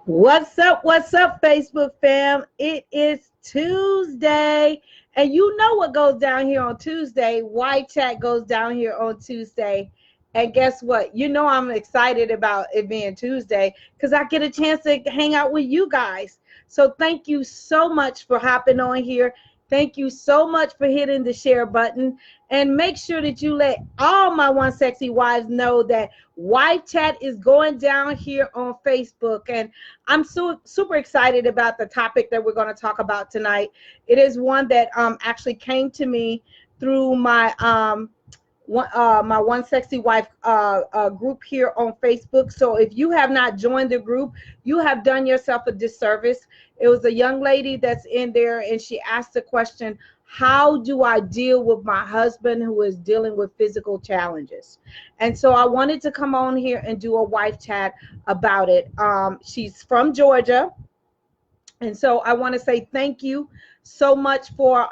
What's up, Facebook fam? It is Tuesday, and you know what goes down here on Tuesday. White chat goes down here on Tuesday. And guess what? You know I'm excited about it being Tuesday because I get a chance to hang out with you guys. So thank you so much for hopping on here. Thank you so much for hitting the share button. And make sure that you let all my One Sexy Wives know that Wife Chat is going down here on Facebook. And I'm super excited about the topic that we're going to talk about tonight. It is one that actually came to me through my One Sexy Wife group here on Facebook. So if you have not joined the group, you have done yourself a disservice. It was a young lady that's in there, and she asked the question, how do I deal with my husband who is dealing with physical challenges? And so I wanted to come on here and do a wife chat about it. She's from Georgia. And so I want to say thank you so much for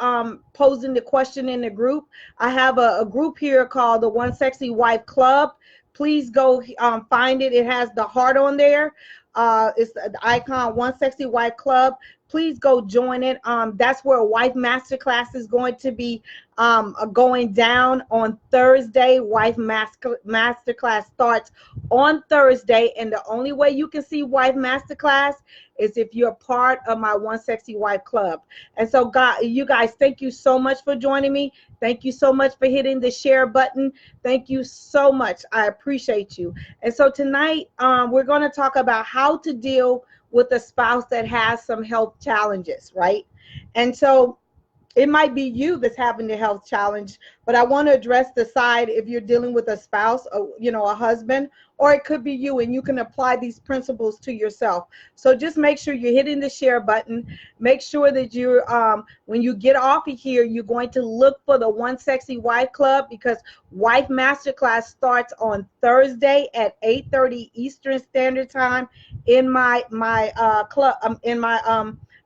posing the question in the group. I have a group here called the One Sexy Wife Club. Please go find it. It has the heart on there. It's the icon One Sexy Wife Club. Please go join it. That's where a Wife Masterclass is going to be going down on Thursday. Wife Masterclass starts on Thursday, and the only way you can see Wife Masterclass is if you're part of my One Sexy Wife Club. And so, you guys, thank you so much for joining me. Thank you so much for hitting the share button. Thank you so much. I appreciate you. And so tonight, we're going to talk about how to deal with a spouse that has some health challenges, right? And so it might be you that's having the health challenge, but I want to address the side if you're dealing with a spouse, or, a husband, or it could be you, and you can apply these principles to yourself. So just make sure you're hitting the share button. Make sure that you're, when you get off of here, you're going to look for the One Sexy Wife Club, because Wife Masterclass starts on Thursday at 8:30 Eastern Standard Time in my club,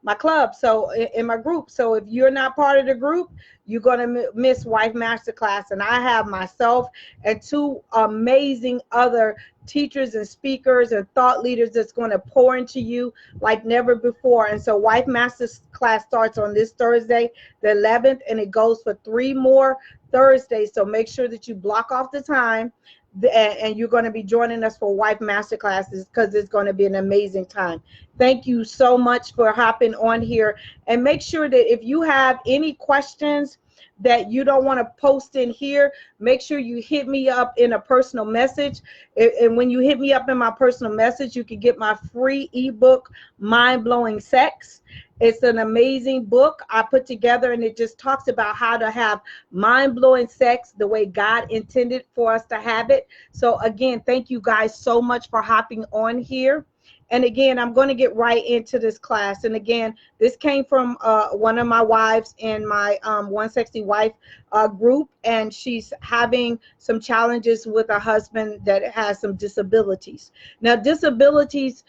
my club, so in my group. So if you're not part of the group, you're going to miss Wife Masterclass. And I have myself and two amazing other teachers and speakers and thought leaders that's going to pour into you like never before. And so Wife Masterclass starts on this Thursday, the 11th, and it goes for 3 more Thursdays. So make sure that you block off the time, and you're going to be joining us for Wife Masterclasses, because it's going to be an amazing time. Thank you so much for hopping on here. And make sure that if you have any questions that you don't want to post in here, make sure you hit me up in a personal message. And when you hit me up in my personal message, you can get my free ebook, Mind Blowing Sex. It's an amazing book I put together, and it just talks about how to have mind-blowing sex the way God intended for us to have it. So again, thank you guys so much for hopping on here. And again, I'm going to get right into this class. And again, this came from one of my wives in my One Sexy Wife group, and she's having some challenges with her husband that has some disabilities. Now, disabilities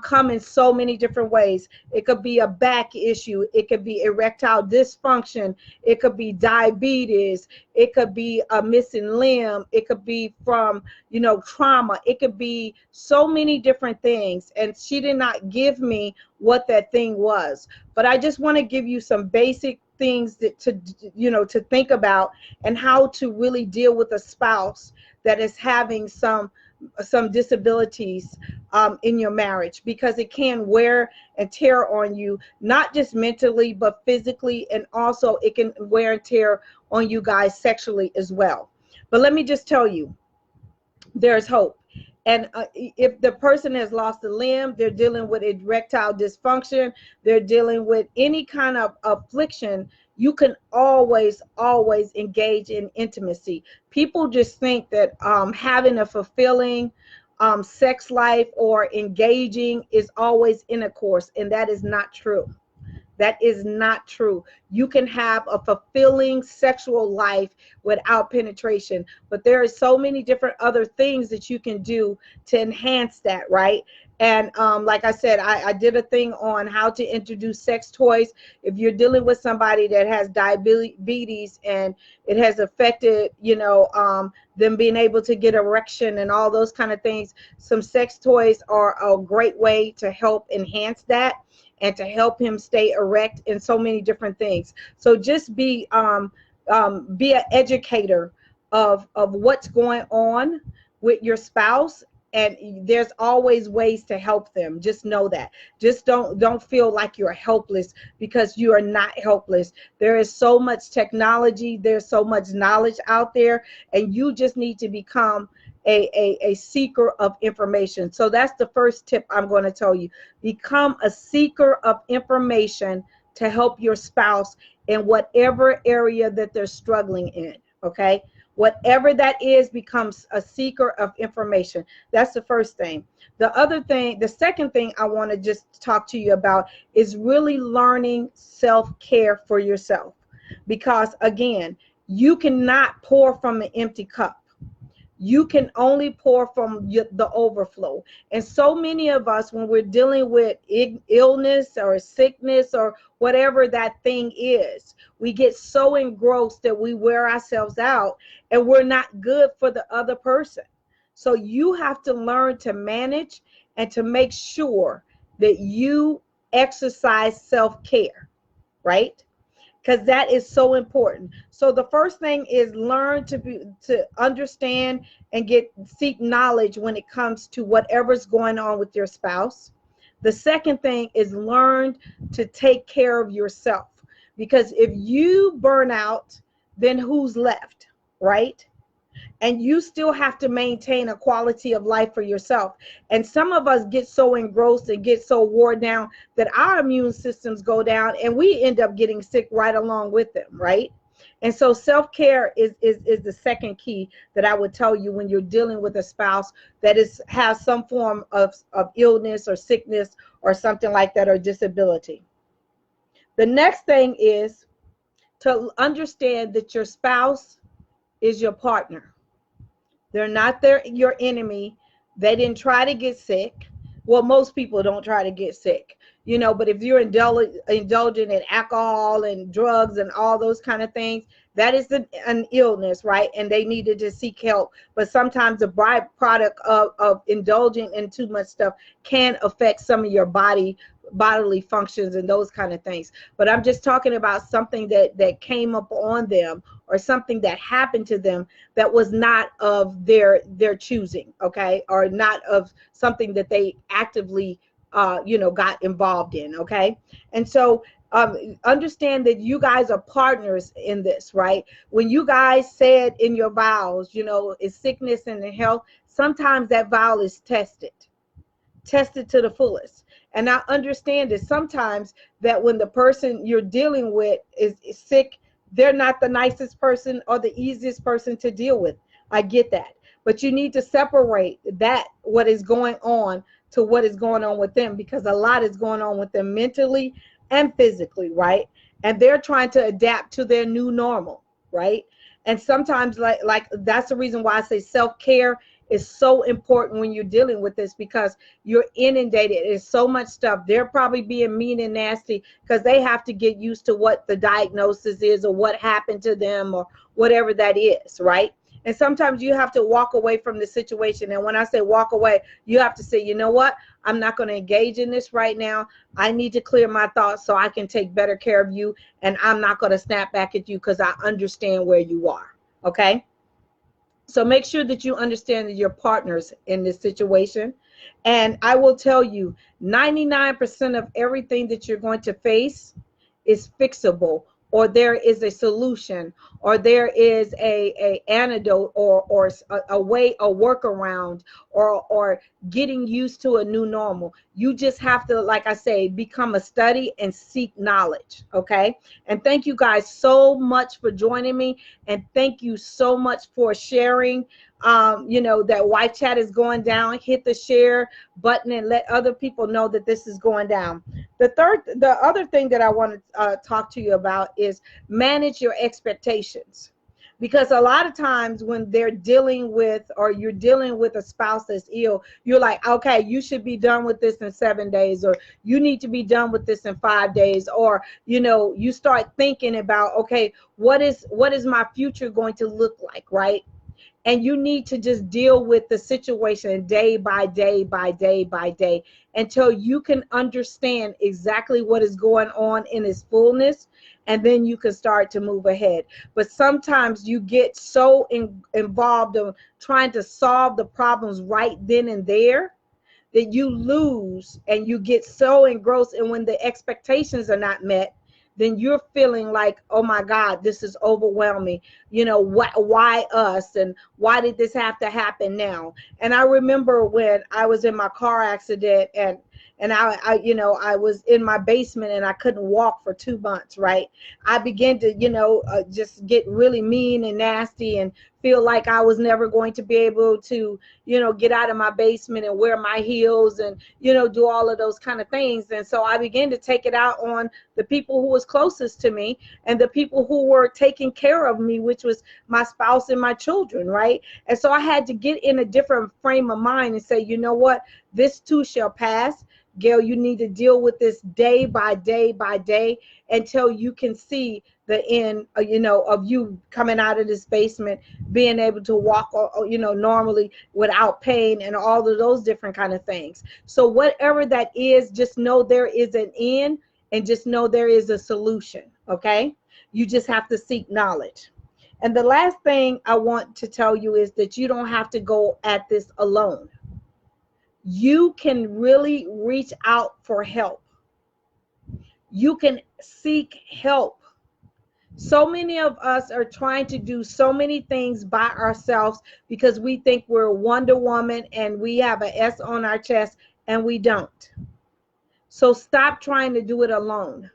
come in so many different ways. It could be a back issue. It could be erectile dysfunction. It could be diabetes. It could be a missing limb. It could be from, trauma. It could be so many different things. And she did not give me what that thing was. But I just want to give you some basic things to think about, and how to really deal with a spouse that is having some disabilities in your marriage, because it can wear and tear on you, not just mentally, but physically, and also it can wear and tear on you guys sexually as well. But let me just tell you, there's hope. And if the person has lost a limb, they're dealing with erectile dysfunction, they're dealing with any kind of affliction, you can always engage in intimacy. People just think that having a fulfilling sex life or engaging is always intercourse, and that is not true. That is not true. You can have a fulfilling sexual life without penetration, but there are so many different other things that you can do to enhance that, right? And like I said, I did a thing on how to introduce sex toys. If you're dealing with somebody that has diabetes and it has affected, them being able to get erection and all those kind of things, some sex toys are a great way to help enhance that and to help him stay erect in so many different things. So just be an educator of what's going on with your spouse, and there's always ways to help them. Just know that. Just don't feel like you're helpless, because you are not helpless. There is so much technology, there's so much knowledge out there, and you just need to become a seeker of information. So that's the first tip I'm going to tell you. Become a seeker of information to help your spouse in whatever area that they're struggling in. Okay, whatever that is, becomes a seeker of information. That's the first thing. The second thing I want to just talk to you about is really learning self-care for yourself. Because again, you cannot pour from an empty cup. You can only pour from the overflow. And so many of us, when we're dealing with illness or sickness or whatever that thing is, we get so engrossed that we wear ourselves out, and we're not good for the other person. So you have to learn to manage and to make sure that you exercise self-care, right? Because that is so important. So the first thing is learn to understand and seek knowledge when it comes to whatever's going on with your spouse. The second thing is learn to take care of yourself, because if you burn out, then who's left, right? And you still have to maintain a quality of life for yourself. And some of us get so engrossed and get so worn down that our immune systems go down, and we end up getting sick right along with them, right? And so self-care is the second key that I would tell you when you're dealing with a spouse that has some form of illness or sickness or something like that, or disability. The next thing is to understand that your spouse is your partner. They're not your enemy. They didn't try to get sick. Well, most people don't try to get sick, but if you're indulging in alcohol and drugs and all those kind of things, that is an illness, right? And they needed to seek help. But sometimes the byproduct of indulging in too much stuff can affect some of your bodily functions and those kind of things. But I'm just talking about something that came up on them, or something that happened to them that was not of their choosing, okay, or not of something that they actively got involved in, okay? And so understand that you guys are partners in this, right? When you guys said in your vows, is sickness and health, sometimes that vow is tested to the fullest. And I understand that sometimes that when the person you're dealing with is sick, they're not the nicest person or the easiest person to deal with. I get that. But you need to separate that, what is going on, to what is going on with them, because a lot is going on with them mentally and physically, right? And they're trying to adapt to their new normal, right? And sometimes like that's the reason why I say self-care is so important when you're dealing with this, because you're inundated. There's so much stuff. They're probably being mean and nasty because they have to get used to what the diagnosis is or what happened to them or whatever that is, right? And sometimes you have to walk away from the situation. And when I say walk away, you have to say, you know what? I'm not going to engage in this right now. I need to clear my thoughts so I can take better care of you. And I'm not going to snap back at you because I understand where you are. Okay? So make sure that you understand that you're partners in this situation. And I will tell you, 99% of everything that you're going to face is fixable, or there is a solution, or there is a antidote, or a way, a workaround, or getting used to a new normal. You just have to, like I say, become a study and seek knowledge, okay? And thank you guys so much for joining me, and thank you so much for sharing. That Wife Chat is going down. Hit the share button and let other people know that this is going down. The other thing that I want to talk to you about is manage your expectations. Because a lot of times when they're dealing with, or you're dealing with a spouse that's ill, you're like, okay, you should be done with this in 7 days, or you need to be done with this in 5 days, or you start thinking about, okay, what is my future going to look like, right? And you need to just deal with the situation day by day by day by day until you can understand exactly what is going on in its fullness, and then you can start to move ahead. But sometimes you get so involved in trying to solve the problems right then and there that you lose, and you get so engrossed, and when the expectations are not met, then you're feeling like, oh my God, this is overwhelming. Why us, and why did this have to happen now? And I remember when I was in my car accident, and I was in my basement and I couldn't walk for 2 months, right? I began to, just get really mean and nasty, and feel like I was never going to be able to, get out of my basement and wear my heels and, do all of those kind of things. And so I began to take it out on the people who was closest to me, and the people who were taking care of me, which was my spouse and my children, right? And so I had to get in a different frame of mind and say, you know what, this too shall pass. Gail, you need to deal with this day by day by day until you can see the end, of you coming out of this basement, being able to walk, normally without pain, and all of those different kind of things. So whatever that is, just know there is an end, and just know there is a solution, okay? You just have to seek knowledge. And the last thing I want to tell you is that you don't have to go at this alone. You can really reach out for help. You can seek help. So many of us are trying to do so many things by ourselves because we think we're Wonder Woman and we have an S on our chest, and we don't. So stop trying to do it alone.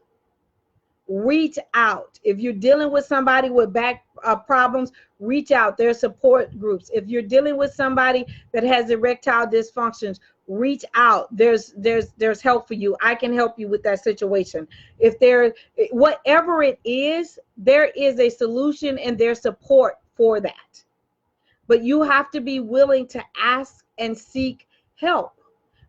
Reach out. If you're dealing with somebody with back problems, reach out. There are support groups. If you're dealing with somebody that has erectile dysfunctions, reach out. There's help for you. I can help you with that situation. If there, whatever it is, there is a solution and there's support for that. But you have to be willing to ask and seek help,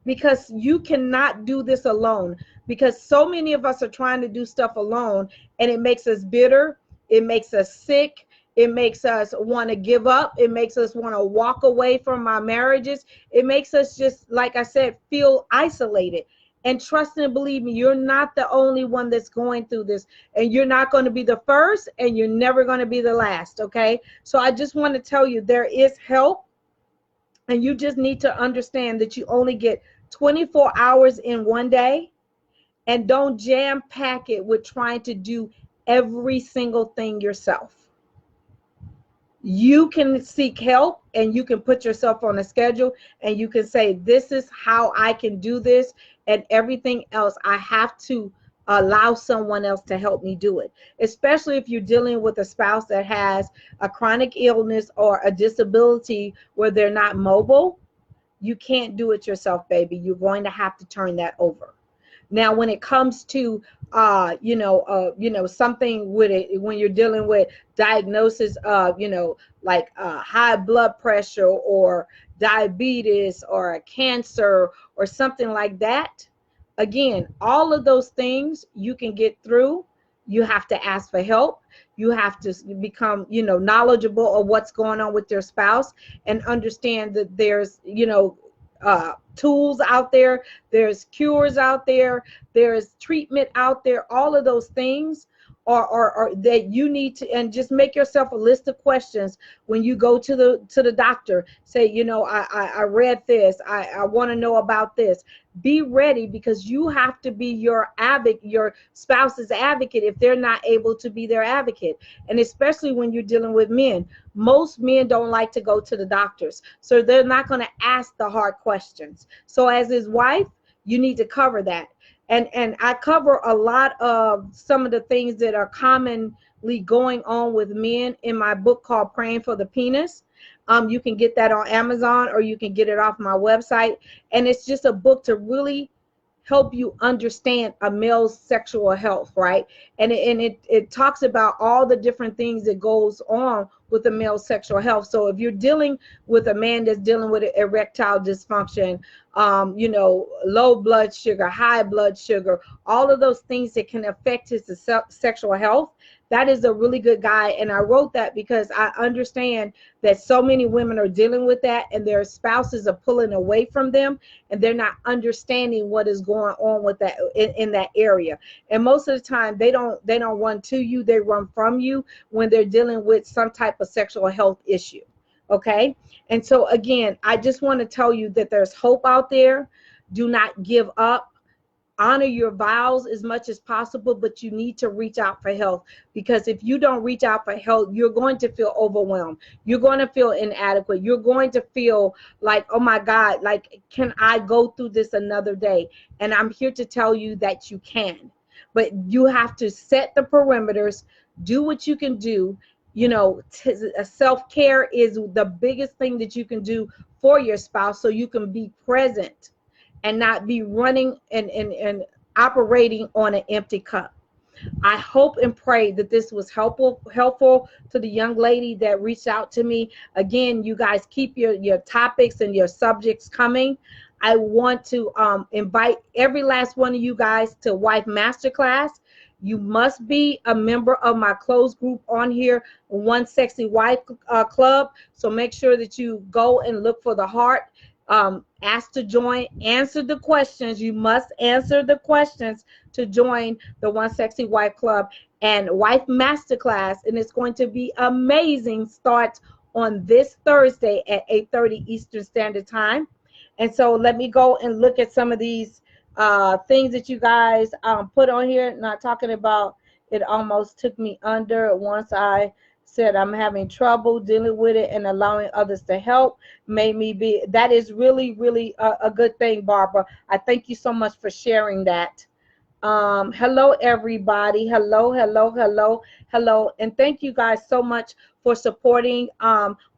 because you cannot do this alone. Because so many of us are trying to do stuff alone, and it makes us bitter, it makes us sick, it makes us want to give up, it makes us want to walk away from our marriages, it makes us, just like I said, feel isolated. And trust and believe me, you're not the only one that's going through this, and you're not going to be the first, and you're never going to be the last, okay? So I just want to tell you, there is help. And you just need to understand that you only get 24 hours in one day, and don't jam pack it with trying to do every single thing yourself. You can seek help, and you can put yourself on a schedule, and you can say, this is how I can do this, and everything else I have to allow someone else to help me do it. Especially if you're dealing with a spouse that has a chronic illness or a disability where they're not mobile. You can't do it yourself, baby. You're going to have to turn that over. Now, when it comes to, something with it, when you're dealing with diagnosis of, like high blood pressure or diabetes or a cancer or something like that, again, all of those things you can get through. You have to ask for help. You have to become, knowledgeable of what's going on with your spouse, and understand that there's, tools out there, there's cures out there, there's treatment out there. All of those things are that you need to, and just make yourself a list of questions when you go to the doctor. Say, I read this, I want to know about this. Be ready, because you have to be your spouse's advocate if they're not able to be their advocate. And especially when you're dealing with men, most men don't like to go to the doctors, so they're not going to ask the hard questions. So as his wife, you need to cover that. And I cover a lot of some of the things that are commonly going on with men in my book called Praying for the Penis. You can get that on Amazon, or you can get it off my website. And it's just a book to really help you understand a male's sexual health, right? And it talks about all the different things that goes on with the male sexual health. So if you're dealing with a man that's dealing with erectile dysfunction, low blood sugar, high blood sugar, all of those things that can affect his sexual health, that is a really good guide. And I wrote that because I understand that so many women are dealing with that, and their spouses are pulling away from them, and they're not understanding what is going on with that in that area. And most of the time they don't run to you, they run from you when they're dealing with some type of sexual health issue. Okay. And so again, I just want to tell you that there's hope out there. Do not give up. Honor your vows as much as possible, but you need to reach out for help, because if you don't reach out for help, you're going to feel overwhelmed. You're going to feel inadequate. You're going to feel like, oh my God, like, can I go through this another day? And I'm here to tell you that you can, but you have to set the perimeters, do what you can do. Self-care is the biggest thing that you can do for your spouse, so you can be present and not be running and operating on an empty cup. I hope and pray that this was helpful to the young lady that reached out to me. Again, you guys keep your topics and your subjects coming. I want to invite every last one of you guys to Wife Masterclass. You must be a member of my closed group on here, One Sexy Wife Club. So make sure that you go and look for the heart. Ask to join, answer the questions. You must answer the questions to join the One Sexy Wife Club and Wife Masterclass. And it's going to be amazing. Starts on this Thursday at 8:30 Eastern Standard Time. And so let me go and look at some of these things that you guys put on here. Not talking about it almost took me under once I said I'm having trouble dealing with it and allowing others to help. Made me be. That is really, really a good thing, Barbara. I thank you so much for sharing that. Hello, everybody. Hello. And thank you guys so much for supporting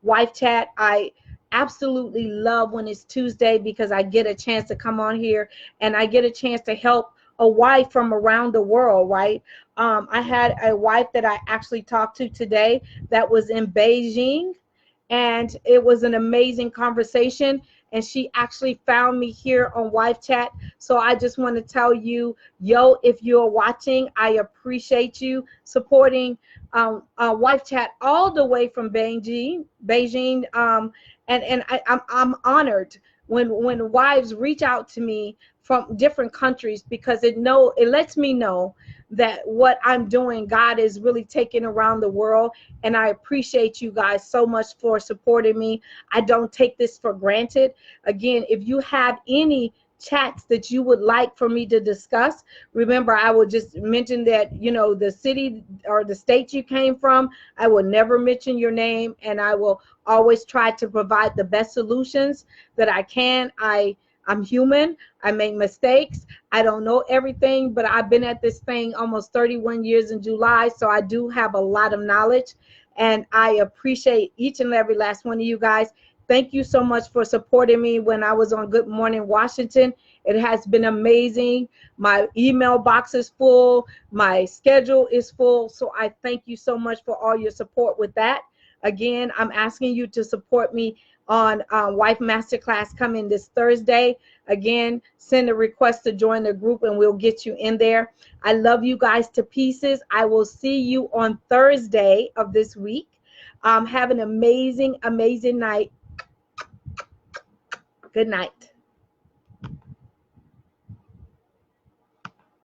Wife Chat. I absolutely love when it's Tuesday, because I get a chance to come on here and I get a chance to help a wife from around the world, right? I had a wife that I actually talked to today that was in Beijing, and it was an amazing conversation. And she actually found me here on Wife Chat. So I just want to tell you, if you're watching, I appreciate you supporting Wife Chat all the way from Beijing. And I'm honored when wives reach out to me from different countries, because it lets me know that what I'm doing, God is really taking around the world. And I appreciate you guys so much for supporting me. I don't take this for granted. Again, if you have any chats that you would like for me to discuss, remember, I will just mention that, the city or the state you came from. I will never mention your name, and I will always try to provide the best solutions that I can. I'm human. I make mistakes. I don't know everything, but I've been at this thing almost 31 years in July, so I do have a lot of knowledge, and I appreciate each and every last one of you guys. Thank you so much for supporting me when I was on Good Morning Washington. It has been amazing. My email box is full. My schedule is full. So I thank you so much for all your support with that. Again, I'm asking you to support me on Wife Masterclass coming this Thursday. Again, send a request to join the group and we'll get you in there. I love you guys to pieces. I will see you on Thursday of this week. Have an amazing, amazing night. Good night.